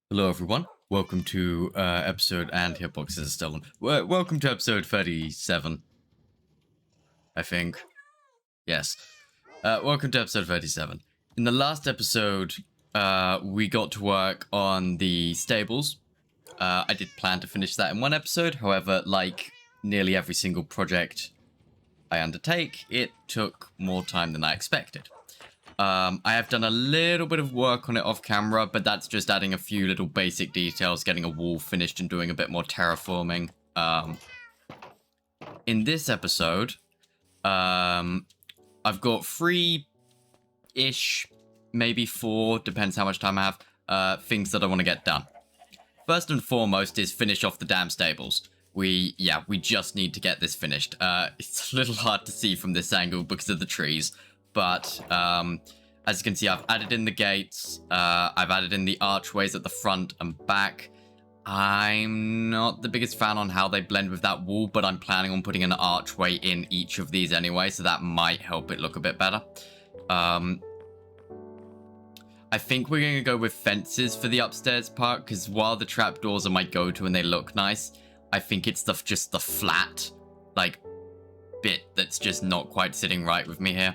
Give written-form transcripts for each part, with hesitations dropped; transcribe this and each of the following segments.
Hello, everyone. Welcome to episode and Hitboxes is still on. Welcome to episode 37, I think. Yes. Welcome to episode 37. In the last episode, we got to work on the stables. I did plan to finish that in one episode. However, like nearly every single project I undertake, it took more time than I expected. I have done a little bit of work on it off camera, but that's just adding a few little basic details, getting a wall finished and doing a bit more terraforming. In this episode, I've got 3-ish, maybe 4, depends how much time I have, things that I want to get done. First and foremost is finish off the damn stables. We just need to get this finished. It's a little hard to see from this angle because of the trees. But as you can see, I've added in the gates. I've added in the archways at the front and back. I'm not the biggest fan on how they blend with that wall, but I'm planning on putting an archway in each of these anyway, so that might help it look a bit better. I think we're going to go with fences for the upstairs part, because while the trapdoors are my go-to and they look nice, I think it's just the flat, like, bit that's just not quite sitting right with me here.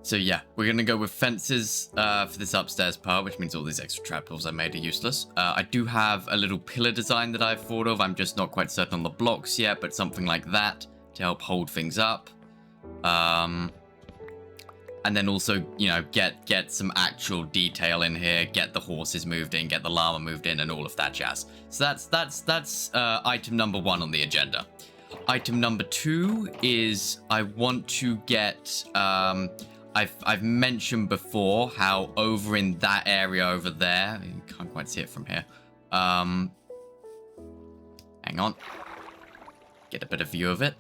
So yeah, we're gonna go with fences for this upstairs part, which means all these extra trapdoors I made are useless. I do have a little pillar design that I've thought of. I'm just not quite certain on the blocks yet, but something like that to help hold things up. And then also, you know, get some actual detail in here, get the horses moved in, get the llama moved in, and all of that jazz. So that's item number 1 on the agenda. Item number 2 is I want to get I've mentioned before how over in that area over there, you can't quite see it from here. Hang on. Get a better view of it.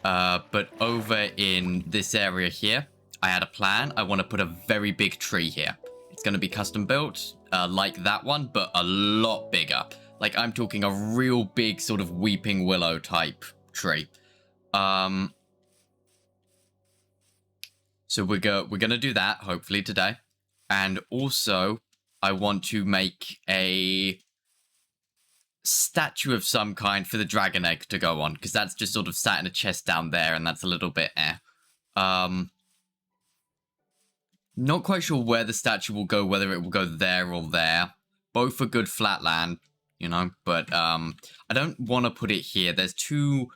But over in this area here, I had a plan. I want to put a very big tree here. It's going to be custom built, like that one, but a lot bigger. Like, I'm talking a real big sort of weeping willow type tree. So we're gonna do that hopefully today, and also I want to make a statue of some kind for the dragon egg to go on, because that's just sort of sat in a chest down there, and that's a little bit Not quite sure where the statue will go, whether it will go there or there. Both are good flat land, you know, but I don't want to put it here. There's too...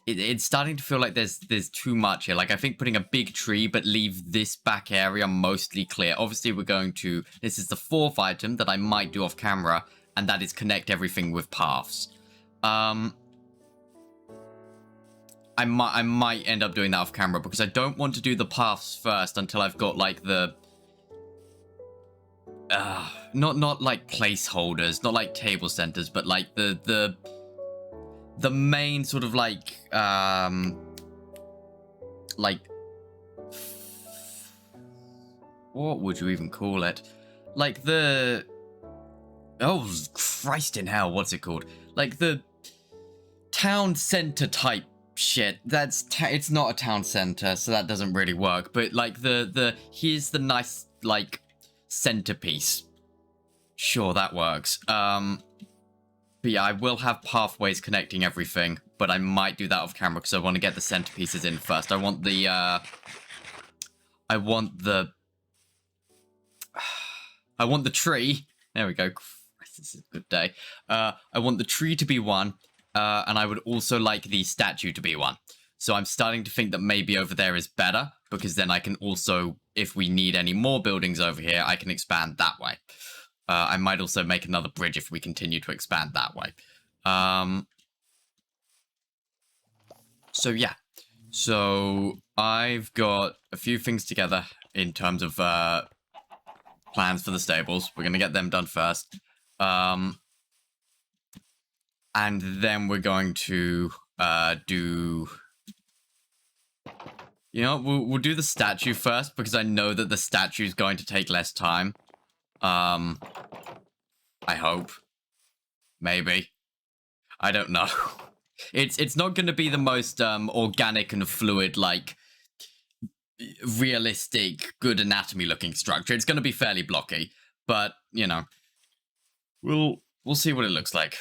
It's starting to feel like there's too much here. Like, I think putting a big tree, but leave this back area mostly clear. Obviously, we're going to... This is the 4th item that I might do off camera, and that is connect everything with paths. I might end up doing that off camera, because I don't want to do the paths first until I've got, like, the... not like placeholders, not like table centers, but like the main sort of like what would you even call it? Like the... Oh, Christ in hell, what's it called? Like the town center type shit. It's not a town center, so that doesn't really work. But like here's the nice, like, centerpiece. Sure, that works. But yeah, I will have pathways connecting everything, but I might do that off camera because I want to get the centerpieces in first. I want the tree. There we go. Christ, this is a good day. I want the tree to be one, and I would also like the statue to be one. So I'm starting to think that maybe over there is better, because then I can also, if we need any more buildings over here, I can expand that way. I might also make another bridge if we continue to expand that way. So yeah. So I've got a few things together in terms of plans for the stables. We're going to get them done first. And then we're going to do... You know, we'll do the statue first, because I know that the statue is going to take less time. I hope. Maybe. I don't know. It's not going to be the most organic and fluid, like, realistic, good anatomy looking structure. It's going to be fairly blocky, but you know, we'll see what it looks like.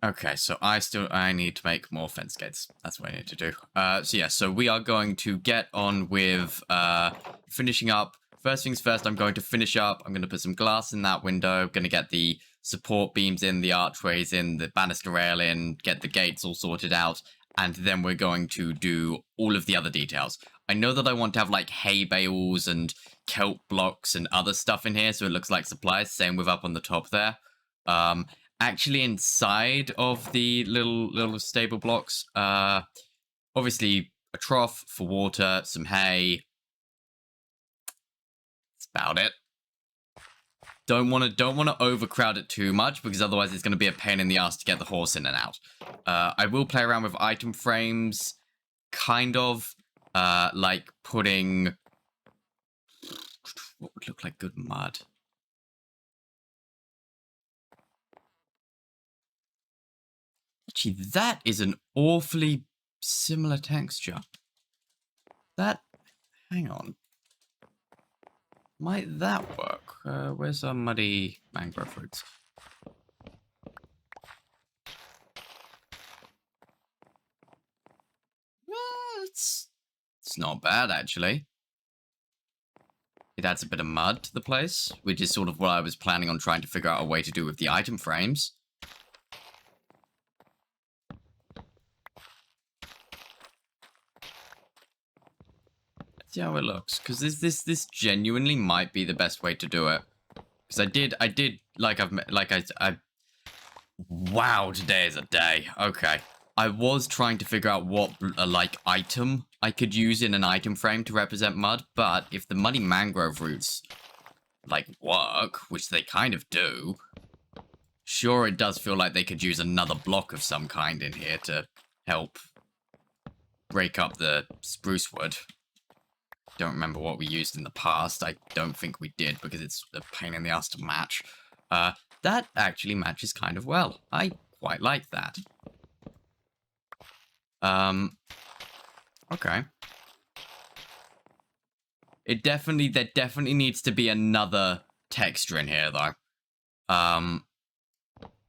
Okay, so I need to make more fence gates. That's what I need to do. So yeah, so we are going to get on with finishing up. First things first, I'm going to finish up. I'm going to put some glass in that window. I'm going to get the support beams in, the archways in, the banister rail in, get the gates all sorted out, and then we're going to do all of the other details. I know that I want to have like hay bales and kelp blocks and other stuff in here, so it looks like supplies. Same with up on the top there. Actually, inside of the little stable blocks, obviously a trough for water, some hay. That's about it. Don't want to overcrowd it too much, because otherwise it's going to be a pain in the ass to get the horse in and out. I will play around with item frames, kind of like putting what would look like good mud. Actually, that is an awfully similar texture. Hang on. Might that work? Where's our muddy mangrove roots? Well, it's not bad, actually. It adds a bit of mud to the place, which is sort of what I was planning on trying to figure out a way to do with the item frames. See how it looks, because this genuinely might be the best way to do it. Because I did wow, today is a day. Okay, I was trying to figure out what like item I could use in an item frame to represent mud, but if the muddy mangrove roots like work, which they kind of do, sure, it does feel like they could use another block of some kind in here to help break up the spruce wood. Don't remember what we used in the past. I don't think we did, because it's a pain in the ass to match. That actually matches kind of well. I quite like that. Okay. There definitely needs to be another texture in here, though.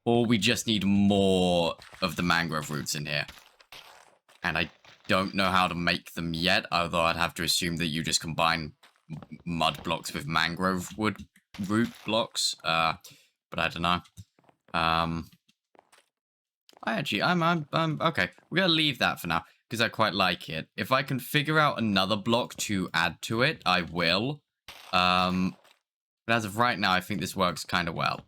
Or we just need more of the mangrove roots in here. And I don't know how to make them yet, although I'd have to assume that you just combine mud blocks with mangrove wood root blocks. But I don't know. I'm okay. We're gonna leave that for now, because I quite like it. If I can figure out another block to add to it, I will. But as of right now, I think this works kind of well.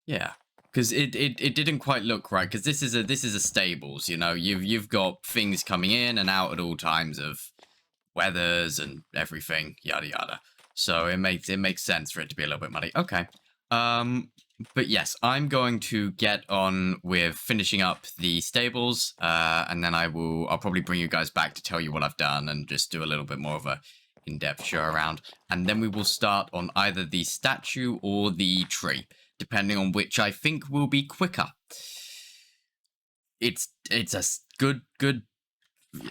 Yeah. Because it didn't quite look right, because this is a stables, you know. You've got things coming in and out at all times of weathers and everything, yada yada. So it makes sense for it to be a little bit muddy. Okay. But yes, I'm going to get on with finishing up the stables, and then I'll probably bring you guys back to tell you what I've done and just do a little bit more of a in-depth show around, and then we will start on either the statue or the tree, depending on which I think will be quicker. It's a good.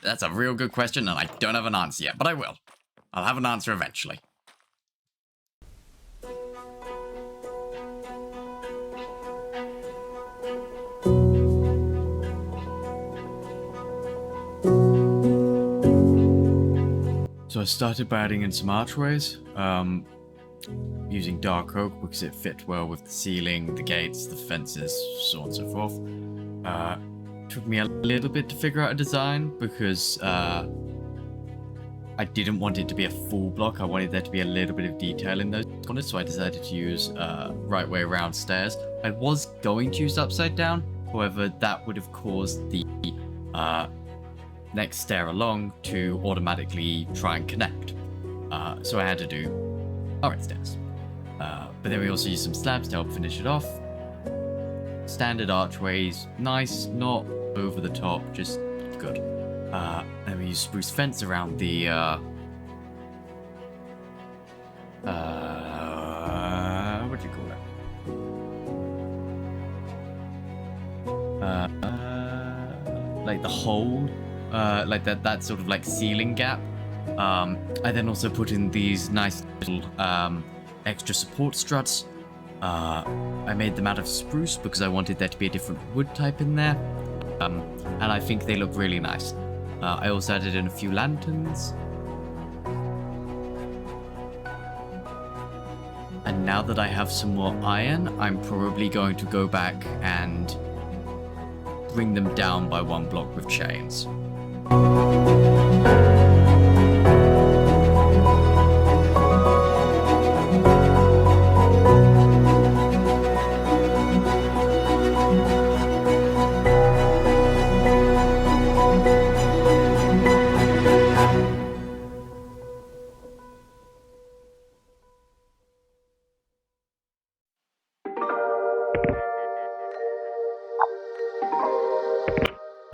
That's a real good question, and I don't have an answer yet, but I will. I'll have an answer eventually. So I started by adding in some archways, using dark oak because it fit well with the ceiling, the gates, the fences, so on and so forth. Took me a little bit to figure out a design, because I didn't want it to be a full block. I wanted there to be a little bit of detail in those corners, so I decided to use right way around stairs. I was going to use upside down, however, that would have caused the next stair along to automatically try and connect. So I had to do alright stairs. But then we also used some slabs to help finish it off. Standard archways, nice, not over the top, just good. Then we used spruce fence around the what do you call it? like the hole, like that sort of like ceiling gap. I then also put in these nice little extra support struts. I made them out of spruce because I wanted there to be a different wood type in there. And I think they look really nice. I also added in a few lanterns. And now that I have some more iron, I'm probably going to go back and bring them down by one block with chains.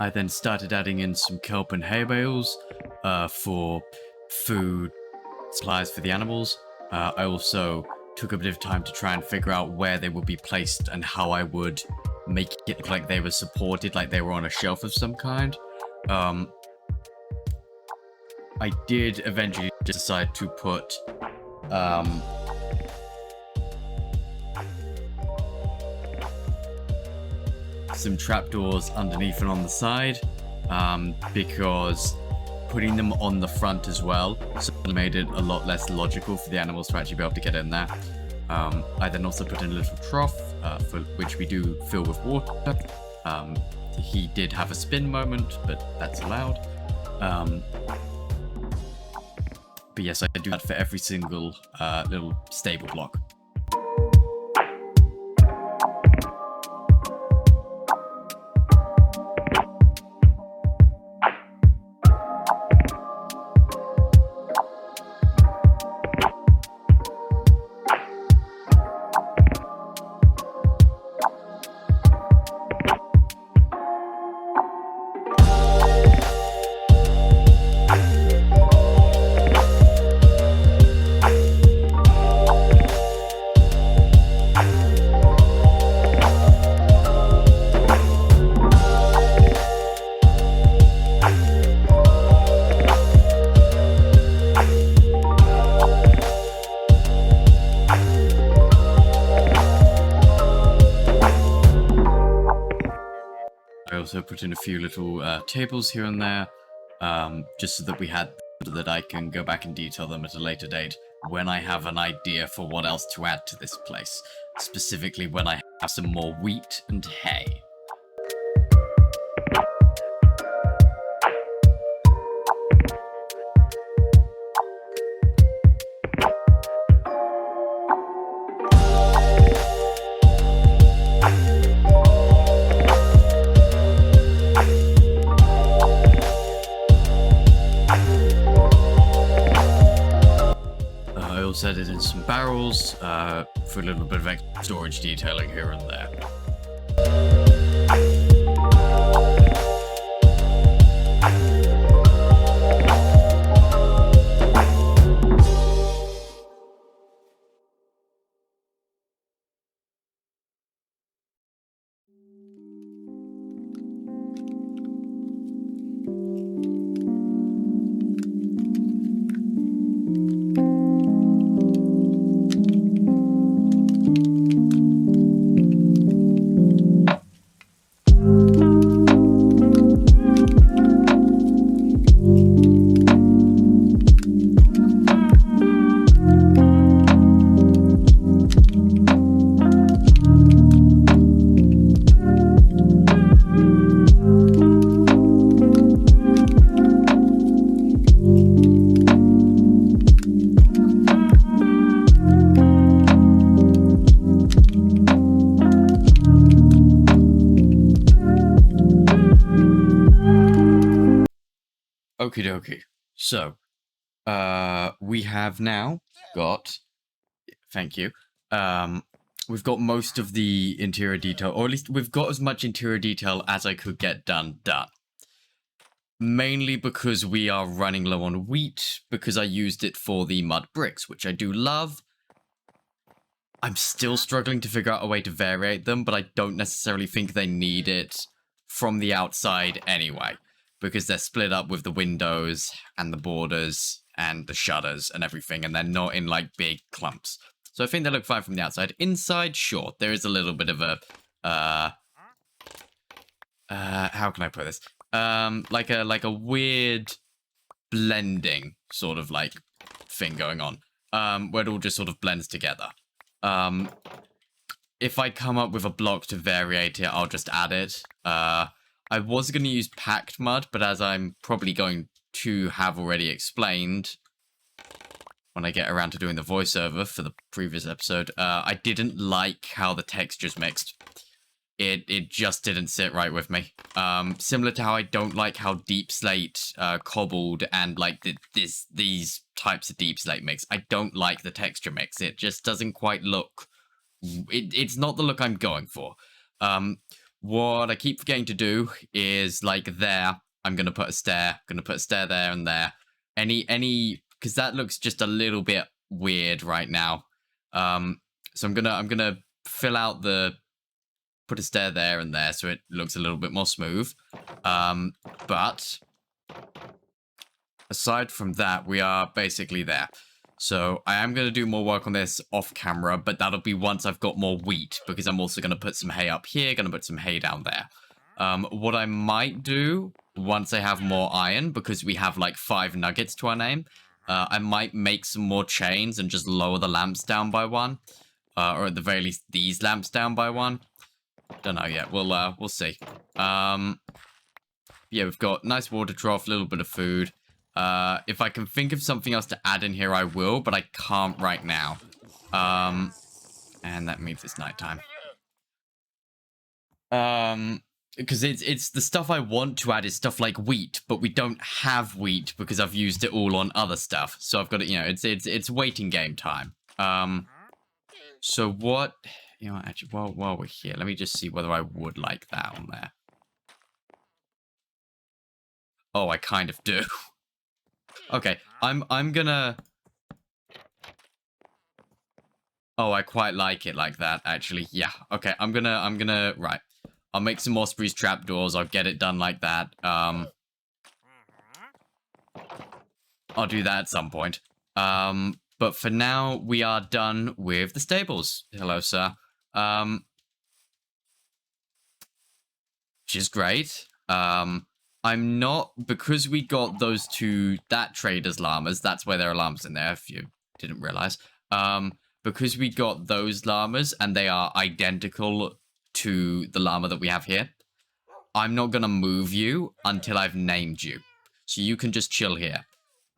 I then started adding in some kelp and hay bales for food supplies for the animals. I also took a bit of time to try and figure out where they would be placed and how I would make it look like they were supported, like they were on a shelf of some kind. I did eventually decide to put some trapdoors underneath and on the side, because putting them on the front as well certainly made it a lot less logical for the animals to actually be able to get in there. I then also put in a little trough, for which we do fill with water. He did have a spin moment, but that's allowed. But yes, I do that for every single little stable block. Also put in a few little tables here and there, just so that we had that I can go back and detail them at a later date when I have an idea for what else to add to this place, specifically when I have some more wheat and hay. Set it in some barrels for a little bit of extra storage detailing here and there. Okie dokie. So, we have now got, thank you, we've got most of the interior detail, or at least we've got as much interior detail as I could get done. Mainly because we are running low on wheat, because I used it for the mud bricks, which I do love. I'm still struggling to figure out a way to variate them, but I don't necessarily think they need it from the outside anyway, because they're split up with the windows and the borders and the shutters and everything, and they're not in like big clumps. So I think they look fine from the outside. Inside, sure, there is a little bit of a how can I put this? Like a weird blending sort of like thing going on, where it all just sort of blends together. If I come up with a block to variate it, I'll just add it. I was going to use packed mud, but as I'm probably going to have already explained when I get around to doing the voiceover for the previous episode, I didn't like how the textures mixed. It just didn't sit right with me. Similar to how I don't like how deep slate, cobbled, and like these types of deep slate mix. I don't like the texture mix. It just doesn't quite look. It's not the look I'm going for. What I keep forgetting to do is like there. I'm gonna put a stair. Gonna put a stair there and there. Any because that looks just a little bit weird right now. So I'm gonna fill out the. Put a stair there and there so it looks a little bit more smooth. But aside from that, we are basically there. So I am going to do more work on this off camera, but that'll be once I've got more wheat, because I'm also going to put some hay up here, going to put some hay down there. What I might do once I have more iron, because we have like 5 nuggets to our name, I might make some more chains and just lower the lamps down by 1. Or at the very least, these lamps down by 1. Don't know yet. We'll see. Yeah, we've got nice water trough, a little bit of food. If I can think of something else to add in here, I will, but I can't right now. And that means it's nighttime. Because it's the stuff I want to add is stuff like wheat, but we don't have wheat because I've used it all on other stuff. So I've got to, it's waiting game time. So what? Actually, while we're here, let me just see whether I would like that on there. Oh, I kind of do. Okay, I'm gonna. Oh, I quite like it like that, actually. Yeah. Okay, I'm gonna. Right. I'll make some more spruce trapdoors. I'll get it done like that. I'll do that at some point. But for now, we are done with the stables. Hello, sir. Which is great. I'm not, because we got those that trader's llamas, that's why there are llamas in there, if you didn't realize. Because we got those llamas, and they are identical to the llama that we have here, I'm not gonna move you until I've named you. So you can just chill here.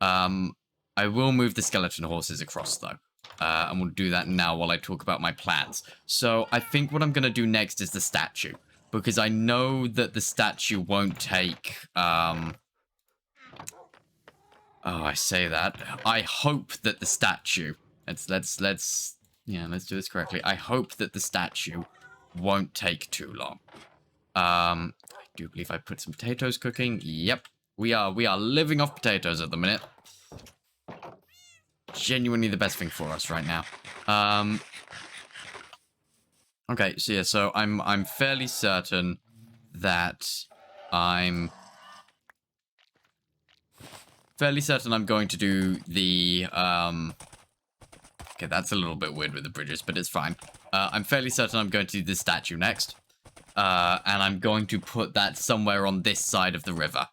I will move the skeleton horses across, though. And we'll do that now while I talk about my plans. So I think what I'm going to do next is the statue. Because I know that the statue won't take... Oh, I say that. I hope that the statue... Let's do this correctly. I hope that the statue won't take too long. I do believe I put some potatoes cooking. Yep. We are living off potatoes at the minute. Genuinely the best thing for us right now. Okay, so yeah, so I'm fairly certain that I'm going to do the okay, that's a little bit weird with the bridges, but it's fine. I'm fairly certain I'm going to do the statue next. And I'm going to put that somewhere on this side of the river.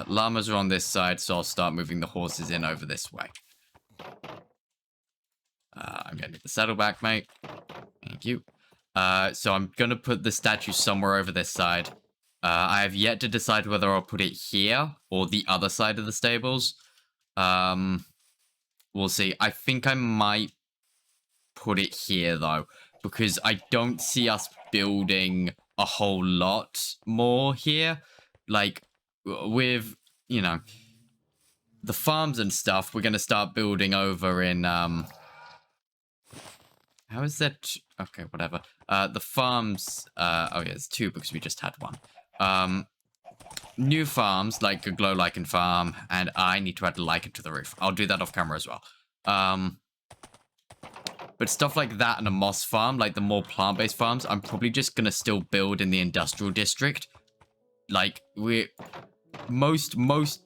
Llamas are on this side, so I'll start moving the horses in over this way. I'm going to get the saddleback, mate. Thank you. So I'm going to put the statue somewhere over this side. I have yet to decide whether I'll put it here or the other side of the stables. We'll see. I think I might put it here, though, because I don't see us building a whole lot more here. Like, with, the farms and stuff, we're going to start building over in, how is that? Okay, whatever. The farms, oh yeah, it's 2 because we just had 1. New farms, like a glow lichen farm, and I need to add a lichen to the roof. I'll do that off camera as well. But stuff like that and a moss farm, like the more plant-based farms, I'm probably just gonna still build in the industrial district. Like, most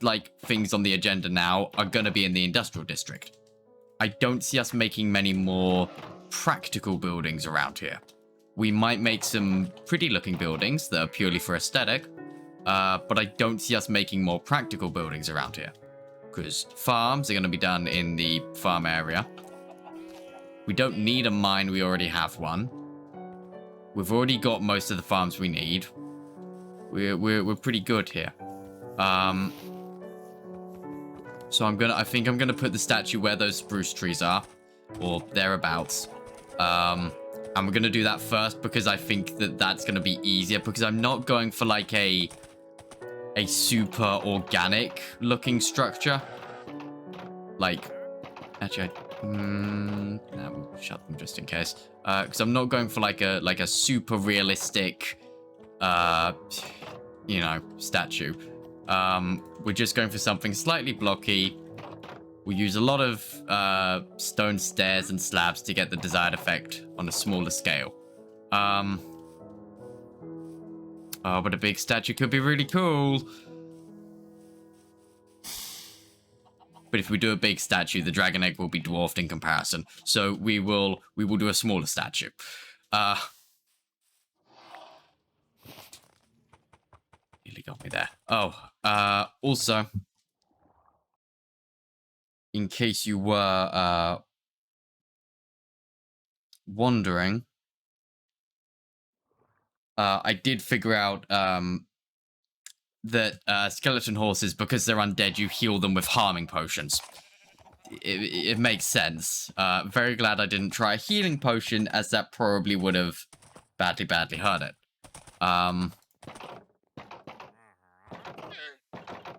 like things on the agenda now are gonna be in the industrial district. I don't see us making many more practical buildings around here. We might make some pretty looking buildings that are purely for aesthetic, but I don't see us making more practical buildings around here. Because farms are going to be done in the farm area. We don't need a mine, we already have one. We've already got most of the farms we need. We're pretty good here. So I think I'm gonna put the statue where those spruce trees are, or thereabouts. And we're gonna do that first because I think that that's gonna be easier, because I'm not going for like a super organic looking structure. Like, actually, no, we'll shut them just in case. Because I'm not going for like a super realistic, you know, statue. We're just going for something slightly blocky. We use a lot of stone stairs and slabs to get the desired effect on a smaller scale. Oh, but a big statue could be really cool. But if we do a big statue, the dragon egg will be dwarfed in comparison. So we will do a smaller statue. Nearly got me there. Oh, also, in case you were wondering, I did figure out that skeleton horses, because they're undead, you heal them with harming potions. It makes sense. Very glad I didn't try a healing potion, as that probably would have badly hurt it.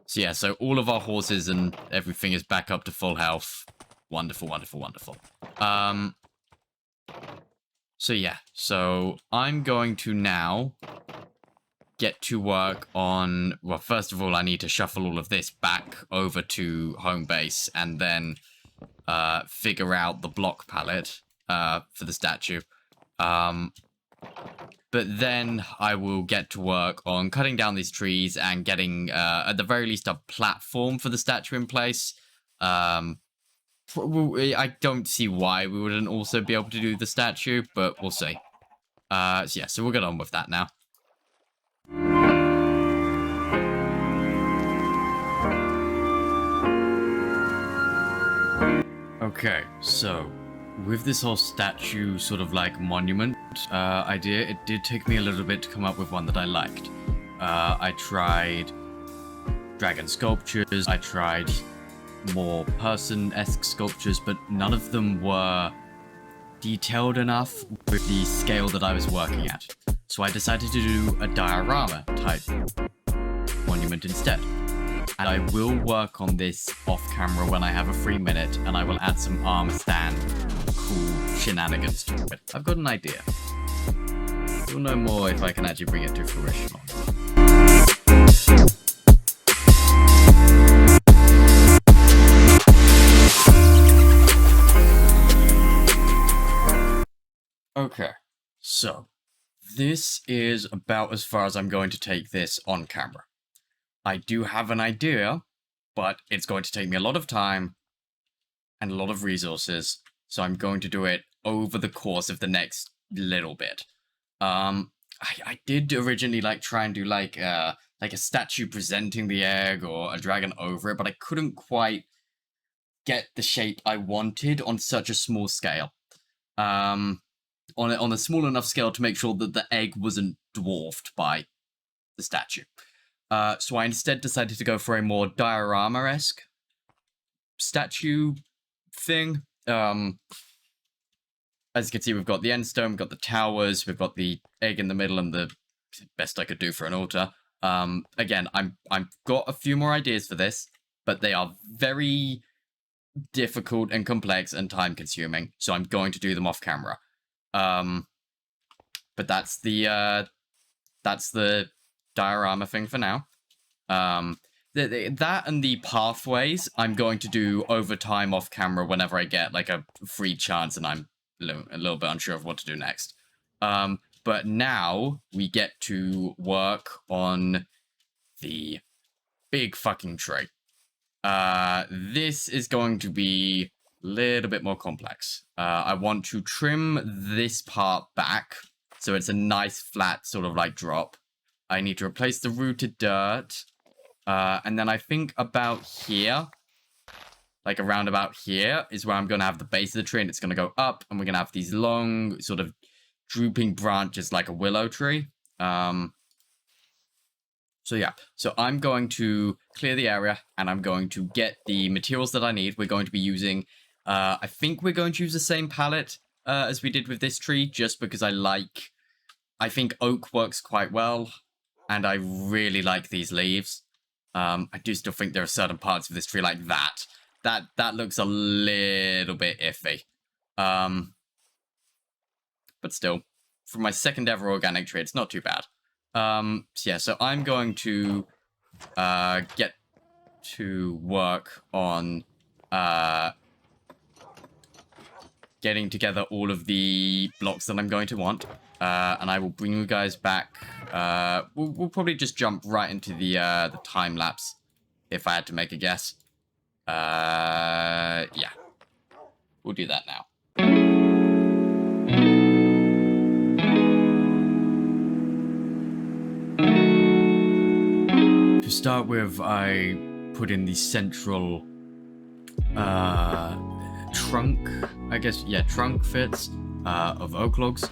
So yeah, so all of our horses and everything is back up to full health. Wonderful, wonderful, wonderful. So yeah, so I'm going to now get to work on, well, first of all, I need to shuffle all of this back over to home base and then figure out the block palette for the statue. But then I will get to work on cutting down these trees and getting, at the very least, a platform for the statue in place. I don't see why we wouldn't also be able to do the statue, but we'll see. So yeah, so we'll get on with that now. Okay, so with this whole statue sort of like monument idea, it did take me a little bit to come up with one that I liked. I tried dragon sculptures, I tried more person-esque sculptures, but none of them were detailed enough with the scale that I was working at. So I decided to do a diorama type monument instead. And I will work on this off camera when I have a free minute, and I will add some armor stand cool shenanigans to it. I've got an idea. We'll know more if I can actually bring it to fruition or not. Okay, so this is about as far as I'm going to take this on camera. I do have an idea, but it's going to take me a lot of time and a lot of resources, so I'm going to do it over the course of the next little bit. I did originally try and do like a statue presenting the egg or a dragon over it, but I couldn't quite get the shape I wanted on such a small scale. On a small enough scale to make sure that the egg wasn't dwarfed by the statue. So I instead decided to go for a more diorama-esque statue thing. As you can see, we've got the end stone, we've got the towers, we've got the egg in the middle, and the best I could do for an altar. Again, I've got a few more ideas for this, but they are very difficult and complex and time-consuming, so I'm going to do them off camera. But that's the diorama thing for now. That and the pathways I'm going to do over time off camera whenever I get like a free chance and I'm a little bit unsure of what to do next. But now we get to work on the big fucking tree. This is going to be a little bit more complex. I want to trim this part back so it's a nice flat sort of like drop. I need to replace the rooted dirt. And then I think about here, like around about here, is where I'm going to have the base of the tree, and it's going to go up, and we're going to have these long sort of drooping branches like a willow tree. So yeah, so I'm going to clear the area, and I'm going to get the materials that I need. We're going to be using, I think we're going to use the same palette as we did with this tree, just because I think oak works quite well, and I really like these leaves. I do still think there are certain parts of this tree like that. That looks a little bit iffy. But still, for my second ever organic tree, it's not too bad. So yeah, so I'm going to get to work on getting together all of the blocks that I'm going to want, and I will bring you guys back. We'll probably just jump right into the time lapse, if I had to make a guess. Yeah, we'll do that now. To start with, I put in the central trunk, I guess, yeah, trunk fits of oak logs.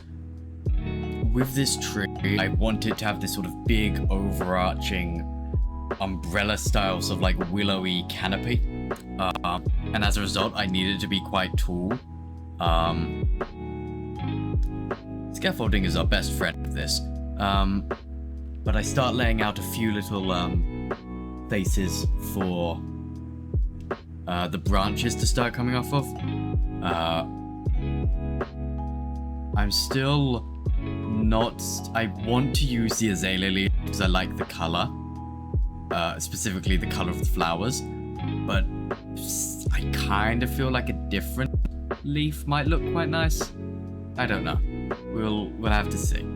With this tree, I wanted to have this sort of big overarching umbrella style sort of like willowy canopy, and as a result I needed to be quite tall. Scaffolding is our best friend with this, but I start laying out a few little faces for the branches to start coming off of. I'm still not... I want to use the azalea leaf because I like the color, specifically the color of the flowers, but I kind of feel like a different leaf might look quite nice. I don't know. We'll have to see.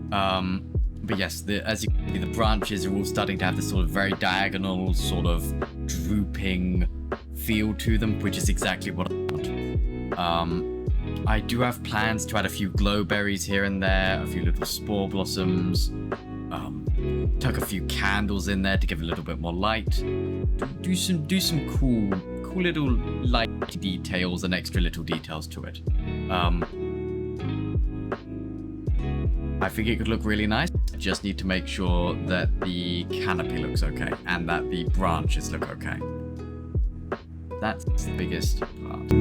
But yes, as you can see, the branches are all starting to have this sort of very diagonal, sort of drooping feel to them, which is exactly what I want. I do have plans to add a few glowberries here and there, a few little spore blossoms, tuck a few candles in there to give a little bit more light. Do some cool little light details and extra little details to it. I think it could look really nice. I just need to make sure that the canopy looks okay and that the branches look okay. That's the biggest part.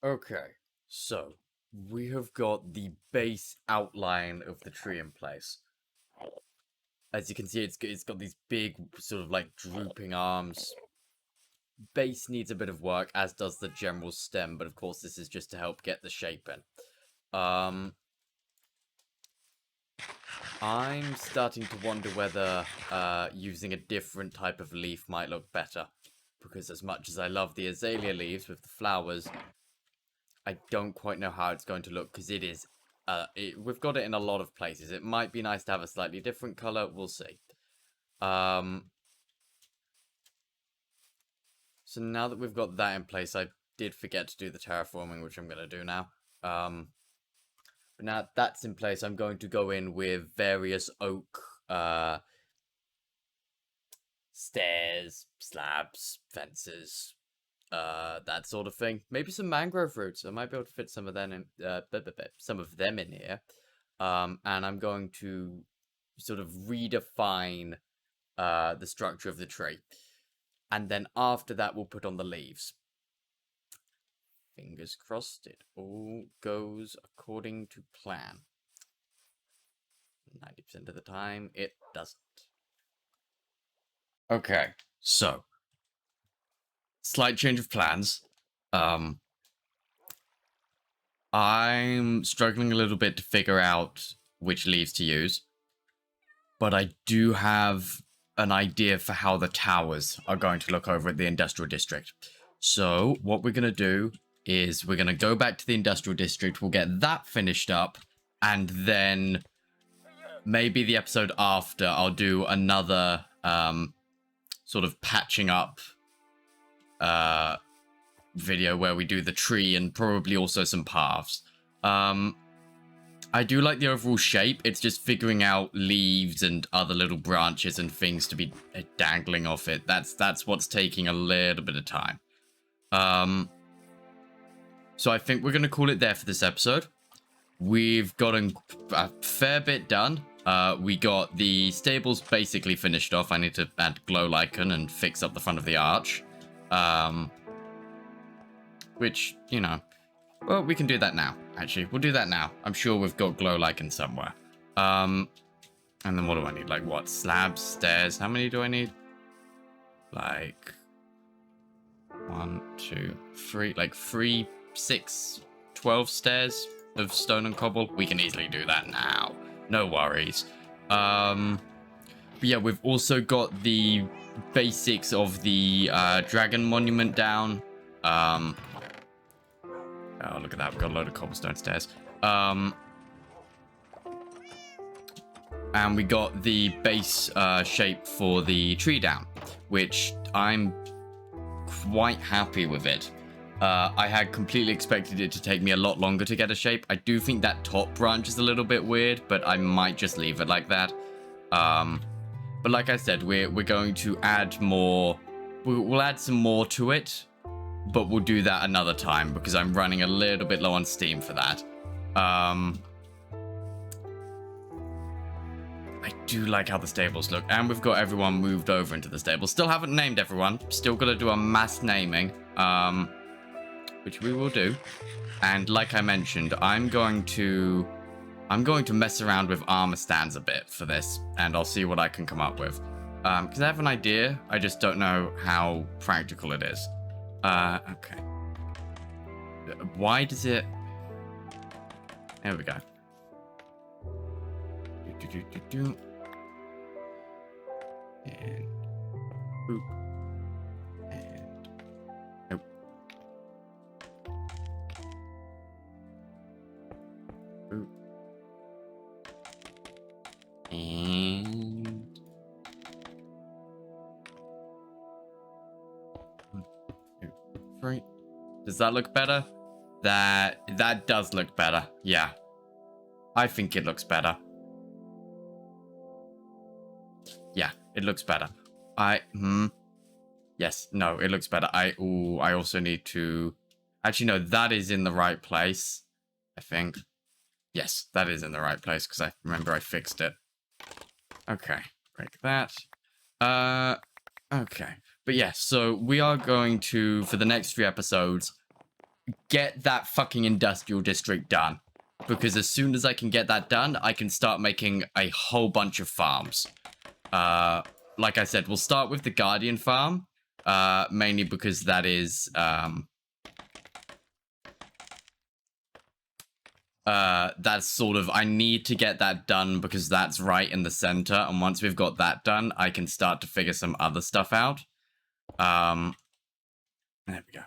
Okay, so we have got the base outline of the tree in place. As you can see, it's got these big sort of like drooping arms. Base needs a bit of work, as does the general stem, but of course this is just to help get the shape in. I'm starting to wonder whether using a different type of leaf might look better. Because as much as I love the azalea leaves with the flowers, I don't quite know how it's going to look because it is... we've got it in a lot of places. It might be nice to have a slightly different color. We'll see. So now that we've got that in place, I did forget to do the terraforming, which I'm going to do now. But now that's in place, I'm going to go in with various oak stairs, slabs, fences, that sort of thing. Maybe some mangrove roots. I might be able to fit some of them in, here. And I'm going to sort of redefine the structure of the tree. And then after that, we'll put on the leaves. Fingers crossed it all goes according to plan. 90% of the time, it doesn't. Okay, so slight change of plans. I'm struggling a little bit to figure out which leaves to use, but I do have an idea for how the towers are going to look over at the industrial district. So what we're going to do is we're going to go back to the industrial district, we'll get that finished up, and then maybe the episode after I'll do another sort of patching up video where we do the tree and probably also some paths. I do like the overall shape. It's just figuring out leaves and other little branches and things to be dangling off it. That's what's taking a little bit of time. So I think we're going to call it there for this episode. We've gotten a fair bit done. We got the stables basically finished off. I need to add glow lichen and fix up the front of the arch. Which, you know, well, we can do that now, actually. We'll do that now. I'm sure we've got glow lichen somewhere. And then what do I need? Like, what? Slabs, stairs? How many do I need? Like, 1, 2, 3. Like, 3, 6, 12 stairs of stone and cobble. We can easily do that now. No worries. But yeah, we've also got the basics of the dragon monument down. Oh, look at that. We've got a load of cobblestone stairs. And we got the base shape for the tree down, which I'm quite happy with it. I had completely expected it to take me a lot longer to get a shape. I do think that top branch is a little bit weird, but I might just leave it like that. But like I said, we're going to add more. We'll add some more to it, but we'll do that another time because I'm running a little bit low on steam for that. I do like how the stables look, and we've got everyone moved over into the stables. Still haven't named everyone. Still got to do a mass naming, which we will do. And like I mentioned, I'm going to mess around with armor stands a bit for this, and I'll see what I can come up with. Because I have an idea, I just don't know how practical it is. Okay. Why does it... There we go. And... Boop. And... Nope. Boop. And... 1, 2, 3. Does that look better? That does look better. Yeah. I think it looks better. Yeah, it looks better. Yes, no, it looks better. I also need to... Actually, no, that is in the right place, I think. Yes, that is in the right place, because I remember I fixed it. Okay, break that. Okay. But yeah, so we are going to, for the next 3 episodes, get that fucking industrial district done. Because as soon as I can get that done, I can start making a whole bunch of farms. Like I said, we'll start with the Guardian farm, mainly because that is, that's sort of, I need to get that done because that's right in the center. And once we've got that done, I can start to figure some other stuff out. There we go.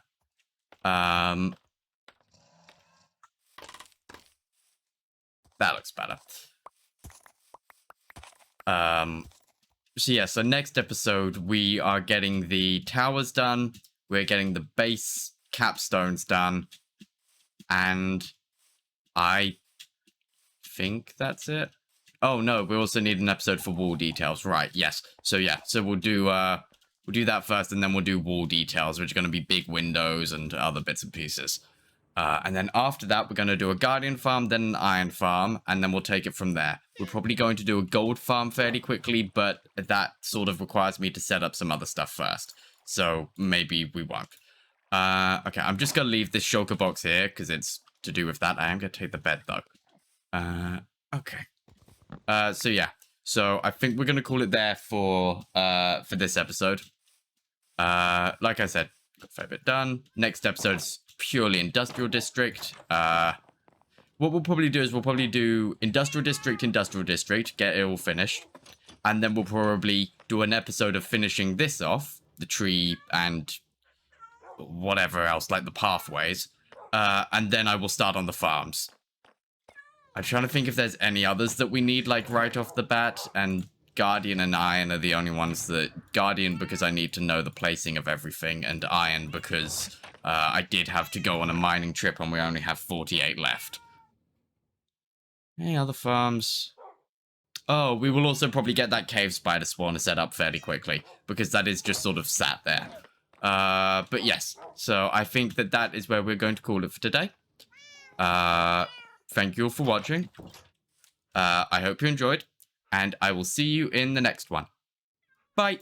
That looks better. So yeah, so next episode, we are getting the towers done. We're getting the base capstones done. And I think that's it. Oh no, we also need an episode for wall details. Right, yes. So yeah, so we'll do that first, and then we'll do wall details, which are going to be big windows and other bits and pieces. And then after that, we're going to do a guardian farm, then an iron farm, and then we'll take it from there. We're probably going to do a gold farm fairly quickly, but that sort of requires me to set up some other stuff first. So maybe we won't. Okay, I'm just going to leave this shulker box here because it's to do with that. I am going to take the bed, though. Okay. So yeah. So I think we're going to call it there for this episode. Like I said, got a fair bit done. Next episode's purely industrial district. What we'll probably do is we'll probably do industrial district, get it all finished. And then we'll probably do an episode of finishing this off, the tree and whatever else, like the pathways. And then I will start on the farms. I'm trying to think if there's any others that we need, like, right off the bat. And Guardian and Iron are the only ones that... Guardian because I need to know the placing of everything. And Iron because I did have to go on a mining trip and we only have 48 left. Any other farms? Oh, we will also probably get that cave spider spawner set up fairly quickly. Because that is just sort of sat there. But yes, so I think that is where we're going to call it for today. Thank you all for watching. I hope you enjoyed, and I will see you in the next one. Bye!